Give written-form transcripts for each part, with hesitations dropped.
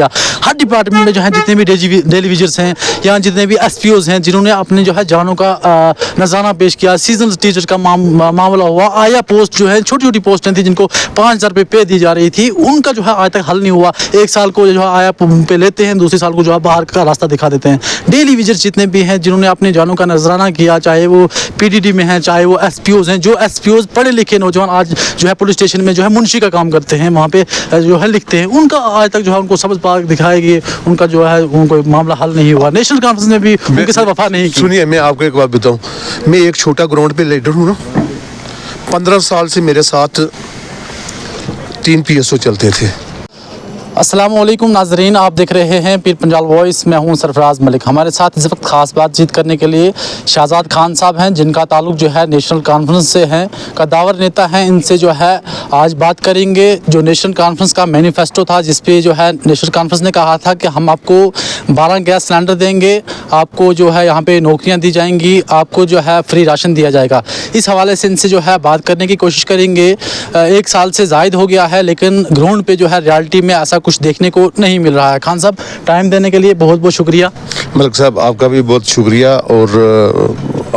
हर department में जो है जितने भी डेली विजिटर्स हैं या जितने भी एसपीओज हैं जिन्होंने अपने जो है जानों का नजराना पेश किया, सीजनल टीचर का मामला हुआ, आया पोस्ट जो है छोटी छोटी पोस्टें थी जिनको 5,000 रुपये पे दी जा रही थी, उनका जो है आज तक हल नहीं हुआ। एक साल को जो है आया पे लेते हैं, दूसरे साल को जो है बाहर का रास्ता दिखा देते हैं। डेली विजिटर्स जितने भी हैं जिन्होंने अपने जानों का नजराना किया, चाहे वो पीडीडी में हैं, चाहे वो एसपीओज हैं, जो एसपीओज पढ़े लिखे नौजवान आज जो है पुलिस स्टेशन में जो है मुंशी का काम करते हैं, वहाँ पे जो है लिखते हैं, उनका आज तक जो है उनको सबज पाक दिखाएगी, उनका जो है उनको मामला हल नहीं हुआ। नेशनल कॉन्फ्रेंस ने भी उनके साथ वफा नहीं की। सुनिए, मैं आपको एक बात बताऊं, मैं एक छोटा ग्राउंड पे लीडर हूँ ना, 15 साल से मेरे साथ 3 PSO चलते थे। अस्सलाम वालेकुम नाजरीन, आप देख रहे हैं पीर पंजाल वॉइस। मैं हूं सरफराज मलिक। हमारे साथ इस वक्त ख़ास बातचीत करने के लिए शाहजाद खान साहब हैं, जिनका ताल्लुक जो है नेशनल कॉन्फ्रेंस से है, कद्दावर नेता हैं। इनसे जो है आज बात करेंगे जो नेशनल कॉन्फ्रेंस का मैनिफेस्टो था, जिस पे जो है नेशनल कॉन्फ्रेंस ने कहा था कि हम आपको 12 गैस सिलेंडर देंगे, आपको जो है यहाँ पे नौकरियाँ दी जाएंगी, आपको जो है फ्री राशन दिया जाएगा। इस हवाले से इनसे जो है बात करने की कोशिश करेंगे। 1 साल से ज़ायद हो गया है, लेकिन ग्राउंड पे जो है रियलिटी में ऐसा कुछ देखने को नहीं मिल रहा है। खान साहब, टाइम देने के लिए बहुत बहुत शुक्रिया। मलिक साहब, आपका भी बहुत शुक्रिया, और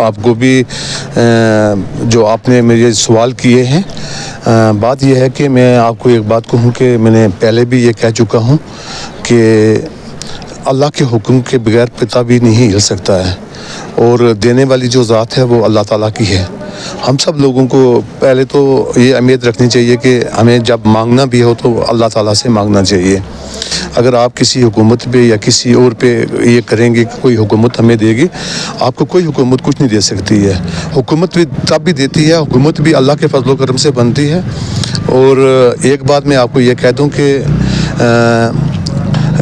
आपको भी जो आपने मुझे सवाल किए हैं। बात यह है कि मैं आपको एक बात कहूँ कि मैंने पहले भी ये कह चुका हूँ कि अल्लाह के हुक्म के बगैर पिता भी नहीं हिल सकता है, और देने वाली जो ज़ात है वो अल्लाह ताला की है। हम सब लोगों को पहले तो ये उम्मीद रखनी चाहिए कि हमें जब मांगना भी हो तो अल्लाह ताला से मांगना चाहिए। अगर आप किसी हुकूमत पे या किसी और पे ये करेंगे कि कोई हुकूमत हमें देगी, आपको कोई हुकूमत कुछ नहीं दे सकती है। हुकूमत भी तब भी देती है, हुकूमत भी अल्लाह के फजल करम से बनती है। और एक बात मैं आपको ये कह दूँ कि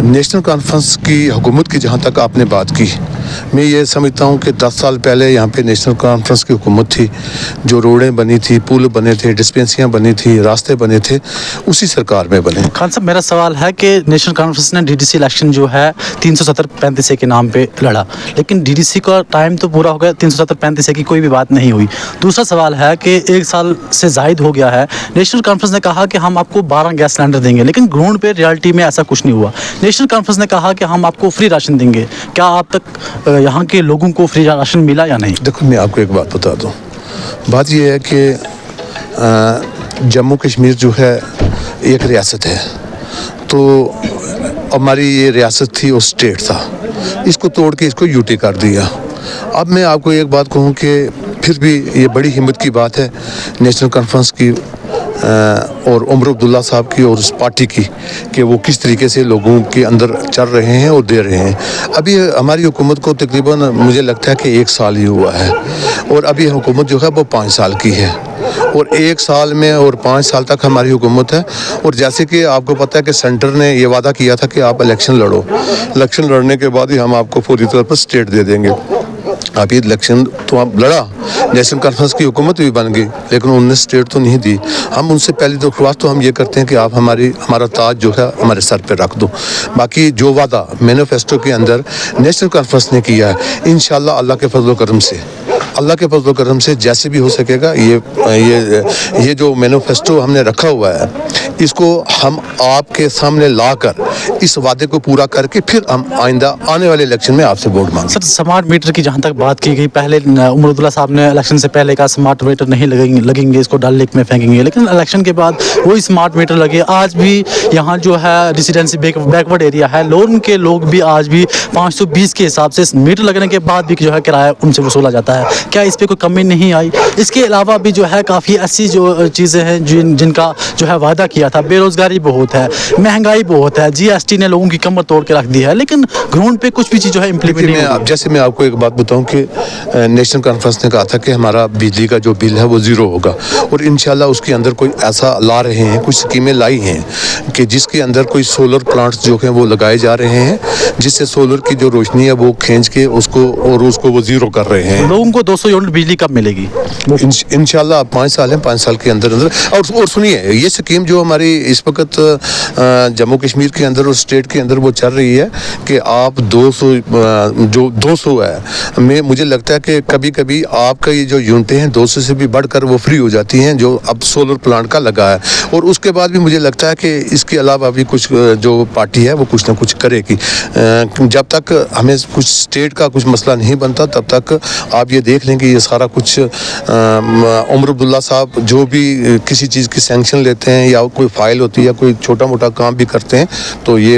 नेशनल कॉन्फ्रेंस की हुकूमत की जहाँ तक आपने बात की, मैं ये समझता हूँ कि 10 साल पहले यहाँ पे नेशनल कॉन्फ्रेंस की हुकूमत थी, जो रोडें बनी थी, पुल बने थे, डिस्पेंसरियाँ बनी थी, रास्ते बने थे, उसी सरकार में बने। खान साहब, मेरा सवाल है कि नेशनल कॉन्फ्रेंस ने डीडीसी इलेक्शन जो है 370-35 के नाम पे लड़ा, लेकिन डीडीसी का टाइम तो पूरा हो गया, 370-35 की कोई भी बात नहीं हुई। दूसरा सवाल है कि 1 साल से ज़ायद हो गया है, नेशनल कॉन्फ्रेंस ने कहा कि हम आपको 12 गैस सिलेंडर देंगे, लेकिन ग्राउंड पे रियलिटी में ऐसा कुछ नहीं हुआ। नेशनल कॉन्फ्रेंस ने कहा कि हम आपको फ्री राशन देंगे। क्या आप तक यहाँ के लोगों को फ्री राशन मिला या नहीं? देखो, मैं आपको एक बात बता दूँ। बात यह है कि जम्मू कश्मीर जो है एक रियासत है, तो हमारी ये रियासत थी और स्टेट था, इसको तोड़ के इसको यूटी कर दिया। अब मैं आपको एक बात कहूँ कि फिर भी ये बड़ी हिम्मत की बात है नेशनल कॉन्फ्रेंस की और उमर अब्दुल्ला साहब की और उस पार्टी की, कि वो किस तरीके से लोगों के अंदर चल रहे हैं और दे रहे हैं। अभी हमारी हुकूमत को तकरीबन मुझे लगता है कि 1 साल ही हुआ है, और अभी हुकूमत जो है वो 5 साल की है, और 1 साल में और 5 साल तक हमारी हुकूमत है। और जैसे कि आपको पता है कि सेंटर ने ये वादा किया था कि आप इलेक्शन लड़ो, इलेक्शन लड़ने के बाद ही हम आपको पूरी तौर पर स्टेट दे देंगे। अभी इलेक्शन तो आप लड़ा, नेशनल कॉन्फ्रेंस की हुकूमत भी बन गई, लेकिन उन्होंने स्टेट तो नहीं दी। हम उनसे पहली दरख्वास्त तो हम ये करते हैं कि आप हमारा ताज जो है हमारे सर पे रख दो। बाकी जो वादा मैनिफेस्टो के अंदर नेशनल कॉन्फ्रेंस ने किया है, इंशाल्लाह अल्लाह के फजल व करम से जैसे भी हो सकेगा, ये जो मैनिफेस्टो हमने रखा हुआ है, इसको हम आपके सामने लाकर इस वादे को पूरा करके फिर हम आइंदा आने वाले इलेक्शन में आपसे वोट मांगेंगे। सर, स्मार्ट मीटर की जहाँ तक बात की गई, पहले उमर अब्दुल्ला साहब ने इलेक्शन से पहले कहा स्मार्ट मीटर नहीं लगेंगे, इसको डल लेक में फेंकेंगे, लेकिन इलेक्शन के बाद वही स्मार्ट मीटर लगे। आज भी यहाँ जो है रेसिडेंसी बैकवर्ड एरिया है, लोन के लोग भी आज भी 520 के हिसाब से मीटर लगने के बाद भी जो है किराया उनसे वसूला जाता है। क्या इस पर कोई कमी नहीं आई? इसके अलावा भी जो है काफ़ी ऐसी जो चीज़ें हैं जिनका जो है वादा किया था। बेरोज़गारी बहुत है, महंगाई बहुत है, GST ने लोगों की कमर तोड़ के रख दी है, लेकिन ग्राउंड पे कुछ भी चीज़ जो है इम्प्लीमेंट नहीं हुई। जैसे मैं आपको एक बात बताऊं कि नेशनल कॉन्फ्रेंस ने कहा था कि हमारा बिजली का जो बिल है वो 0 होगा, और इंशाल्लाह उसके अंदर कोई ऐसा ला रहे हैं, कुछ स्कीमें लाई हैं कि जिसके अंदर कोई सोलर प्लांट्स जो हैं वो लगाए जा रहे हैं, जिससे सोलर की जो रोशनी है वो खींच के उसको वो 0 कर रहे हैं। लोगों को 200 यूनिट बिजली कब मिलेगी? इंशाल्लाह 5 साल हैं, 5 साल के अंदर और सुनिए, ये स्कीम जो हमारी हमारी इस वक्त जम्मू कश्मीर के अंदर और स्टेट के अंदर वो चल रही है कि आप 200 है, मैं मुझे लगता है कि कभी कभी आपका ये जो यूनिटें हैं 200 से भी बढ़कर वो फ्री हो जाती हैं, जो अब सोलर प्लांट का लगा है। और उसके बाद भी मुझे लगता है कि इसके अलावा भी कुछ जो पार्टी है वो कुछ ना कुछ करेगी। जब तक हमें कुछ स्टेट का कुछ मसला नहीं बनता तब तक आप ये देख लेंगे ये सारा कुछ उमर अब्दुल्ला साहब जो भी किसी चीज़ की सैंक्शन लेते हैं या कोई फाइल होती है या कोई छोटा मोटा काम भी करते हैं तो ये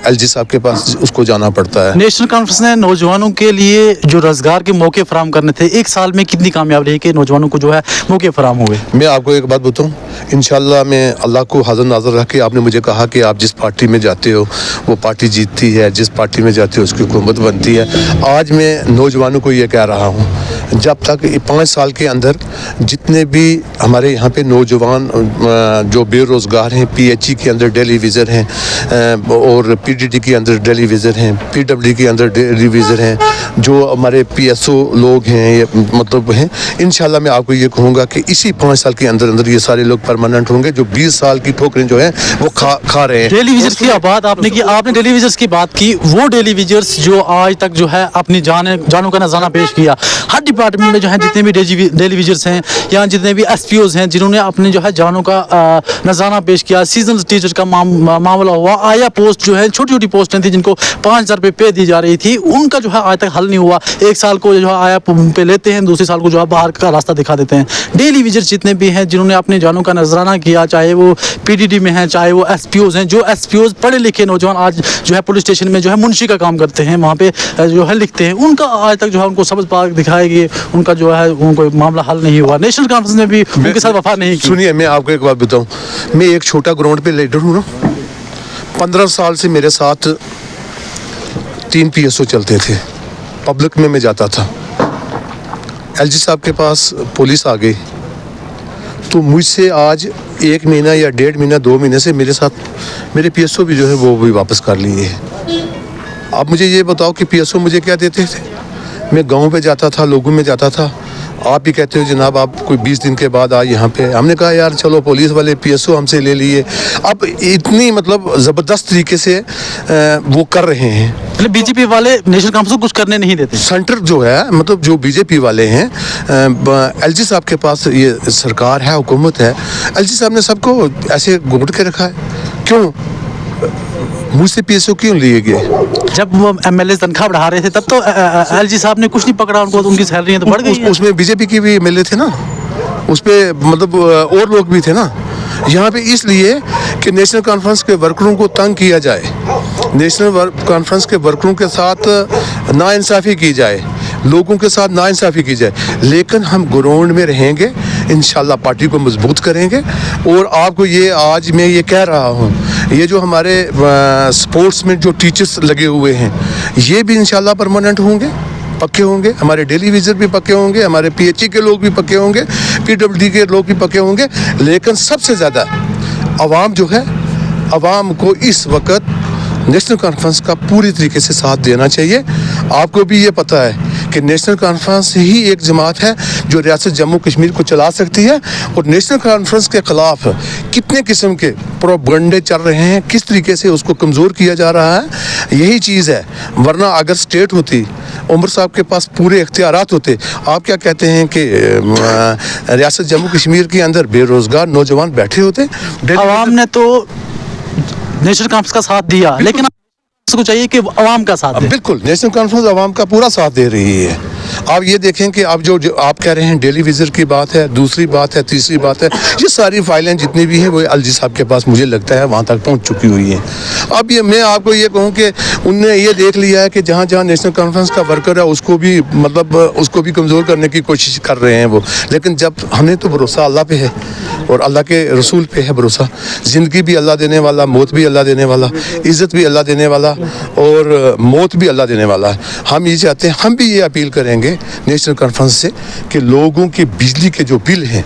एलजी साहब के पास उसको जाना पड़ता है। नेशनल कॉन्फ्रेंस ने नौजवानों के लिए जो रोजगार के मौके फराम करने थे, एक साल में कितनी कामयाब रही कि नौजवानों को जो है मौके फराम हुए? मैं आपको एक बात बताऊं, इंशाल्लाह मैं अल्लाह को हाज़िर नाज़र रख के, आपने मुझे कहा कि आप जिस पार्टी में जाते हो वो पार्टी जीतती है, जिस पार्टी में जाते हो उसकी हुकूमत बनती है। आज मैं नौजवानों को ये कह रहा हूँ, जब तक 5 साल के अंदर जितने भी हमारे यहाँ पे नौजवान जो बेरोज़गार हैं, पीएचई के अंदर डेली विज़र हैं और पीडीडी के अंदर डेली विज़र हैं, पीडब्ल्यू के अंदर डेली विज़र हैं, जो हमारे पीएसओ लोग हैं मतलब हैं, इंशाल्लाह मैं आपको ये कहूँगा कि इसी 5 साल के अंदर अंदर ये सारे लोग परमानेंट होंगे जो 20 साल की ठोकरें जो हैं वो खा रहे हैं। डेली विजर्स की बात आपने की, आपने डेली विजर्स की बात की, वो डेली विजर्स जो आज तक जो है अपनी जानों का नजराना पेश किया। हर डिपार्टमेंट में जो है जितने भी डेली विजर्स हैं या जितने भी एसपीओज हैं जिन्होंने अपने जो है जानों का नजराना पेश किया, सीजनल टीचर का मामला हुआ, आया पोस्ट जो है छोटी छोटी पोस्टें थी जिनको 5,000 रुपये पे दी जा रही थी, उनका जो है आज तक हल नहीं हुआ। एक साल को जो है आया पे लेते हैं, दूसरे साल को जो है बाहर का रास्ता दिखा देते हैं। डेली विजर्स जितने भी हैं जिन्होंने अपने जानों का नजराना किया, चाहे वो पीडीडी में हैं, चाहे वो एसपीओज हैं, जो एसपीओज पढ़े लिखे नौजवान आज जो है पुलिस स्टेशन में जो है मुंशी का काम करते हैं, वहाँ पे जो है लिखते हैं, उनका आज तक जो है उनको सबज पाक दिखाएगी, उनका जो है उनको मामला हल नहीं हुआ। नेशनल कॉन्फ्रेंस ने भी उनके साथ वफा नहीं की। सुनिए, मैं आपको एक बात बताऊं, मैं एक छोटा ग्राउंड पे लीडर हूँ ना, 15 साल से मेरे साथ 3 पीएसओ चलते थे, पब्लिक में मैं जाता था। एलजी साहब के पास पुलिस आ गई तो मुझसे आज 1 महीना या 1.5 महीना 2 महीने से मेरे साथ मेरे पीएसओ भी जो है वो भी वापस कर लिए हैं। अब मुझे ये बताओ कि पीएसओ मुझे क्या देते थे? मैं गांव पे जाता था, लोगों में जाता था, आप भी कहते हो जनाब आप कोई 20 दिन के बाद आए यहाँ पे। हमने कहा यार चलो पुलिस वाले पीएसओ हमसे ले लिए। अब इतनी मतलब ज़बरदस्त तरीके से वो कर रहे हैं। मतलब बीजेपी वाले नेशनल कॉन्फ्रेंस को कुछ करने नहीं देते। सेंटर जो है मतलब जो बीजेपी वाले हैं, एलजी साहब के पास ये सरकार है, हुकूमत है, एलजी साहब ने सबको ऐसे घूट के रखा है। क्यों? मुझसे पीएसओ क्यों लिए गए? जब वो एमएलए तनख्वाह बढ़ा रहे थे तब तो एलजी साहब ने कुछ नहीं पकड़ा उनको, तो उनकी सैलरियां तो बढ़ गई हैं। उसमें बीजेपी की भी एमएलए थे ना, उस पे मतलब और लोग भी थे ना। यहाँ पे इसलिए कि नेशनल कॉन्फ्रेंस के वर्करों को तंग किया जाए, नेशनल कॉन्फ्रेंस के वर्करों के साथ नाइंसाफ़ी की जाए, लोगों के साथ नाइंसाफ़ी की जाए। लेकिन हम ग्राउंड में रहेंगे, इंशाल्लाह पार्टी को मजबूत करेंगे। और आपको ये आज मैं ये कह रहा हूँ, ये जो हमारे स्पोर्ट्स में जो टीचर्स लगे हुए हैं ये भी इंशाल्लाह परमानेंट होंगे, पक्के होंगे। हमारे डेली विजिट भी पक्के होंगे, हमारे पीएचई के लोग भी पक्के होंगे, पीडब्ल्यूडी के लोग भी पक्के होंगे। लेकिन सबसे ज़्यादा आवाम जो है, आवाम को इस वक्त नेशनल कॉन्फ्रेंस का पूरी तरीके से साथ देना चाहिए। आपको भी ये पता है कि नेशनल कॉन्फ्रेंस ही एक जमात है जो रियासत जम्मू कश्मीर को चला सकती है। और नेशनल कॉन्फ्रेंस के ख़िलाफ़ कितने किस्म के प्रोपगंडे चल रहे हैं, किस तरीके से उसको कमज़ोर किया जा रहा है, यही चीज़ है। वरना अगर स्टेट होती, उमर साहब के पास पूरे इख्तियारात होते, आप क्या कहते हैं कि रियासत जम्मू कश्मीर के अंदर बेरोज़गार नौजवान बैठे होते? आवाम ने तो नेशनल कॉन्फ्रेंस का साथ दिया, लेकिन को चाहिए कि आवाम का साथ दे। बिल्कुल, नेशनल कॉन्फ्रेंस आवाम का पूरा साथ दे रही है। आप ये देखें कि आप जो आप कह रहे हैं डेली विजिट की बात है, दूसरी बात है, तीसरी बात है, ये सारी फाइलें जितनी भी हैं वो एलजी साहब के पास मुझे लगता है वहाँ तक पहुँच चुकी हुई हैं। अब ये मैं आपको ये कहूँ कि उनने ये देख लिया है कि जहाँ जहाँ नेशनल कॉन्फ्रेंस का वर्कर है उसको भी मतलब उसको भी कमज़ोर करने की कोशिश कर रहे हैं वो। लेकिन जब हमें तो भरोसा अल्लाह पे है और अल्लाह के रसूल पे है भरोसा। ज़िंदगी भी अल्लाह देने वाला, मौत भी अल्लाह देने वाला, इज़्ज़त भी अल्लाह देने वाला और मौत भी अल्लाह देने वाला है। हम ये चाहते हैं, हम भी ये अपील करेंगे नेशनल कॉन्फ्रेंस से कि लोगों के बिजली के जो बिल हैं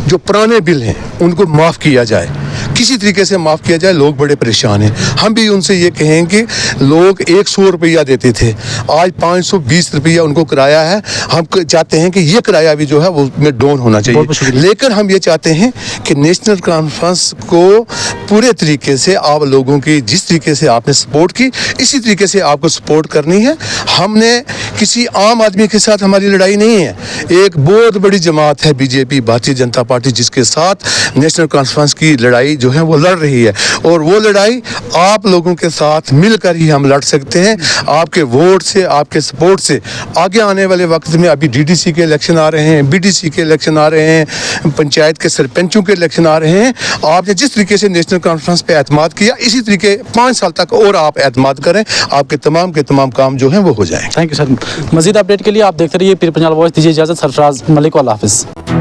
जो पुराने बिल हैं उनको माफ़ किया जाए, किसी तरीके से माफ़ किया जाए। लोग बड़े परेशान हैं। हम भी उनसे ये कहें कि लोग 100 रुपया देते थे, आज 520 रुपया उनको किराया है। हम चाहते हैं कि ये किराया भी जो है वो में डाउन होना चाहिए। लेकिन हम ये चाहते हैं कि नेशनल कॉन्फ्रेंस को पूरे तरीके से आप लोगों की जिस तरीके से आपने सपोर्ट की, इसी तरीके से आपको सपोर्ट करनी है। हमने किसी आम आदमी के साथ हमारी लड़ाई नहीं है। एक बहुत बड़ी जमात है बीजेपी, भारतीय जनता पार्टी, जिसके साथ नेशनल कॉन्फ्रेंस की लड़ाई जो है वो लड़ रही है, और वो लड़ाई आप लोगों के साथ मिलकर ही हम लड़ सकते हैं। आपके वोट से, आपके सपोर्ट से आगे आने वाले वक्त में, अभी डीडीसी के इलेक्शन आ रहे हैं, बीडीसी के इलेक्शन आ रहे हैं, पंचायत के सरपंचों के इलेक्शन आ रहे हैं। आपने जिस तरीके से नेशनल कॉन्फ्रेंस पे एतमाद किया, इसी तरीके 5 साल तक और आप एतमाद करें, आपके तमाम के तमाम काम जो हैं वो हो जाएं। Thank you sir. मजीद अपडेट के लिए आप देखते रहिए पीर पंजाल वॉइस। दीजिए इजाज़त। सरफराज मलिक, अल्लाह हाफिज़।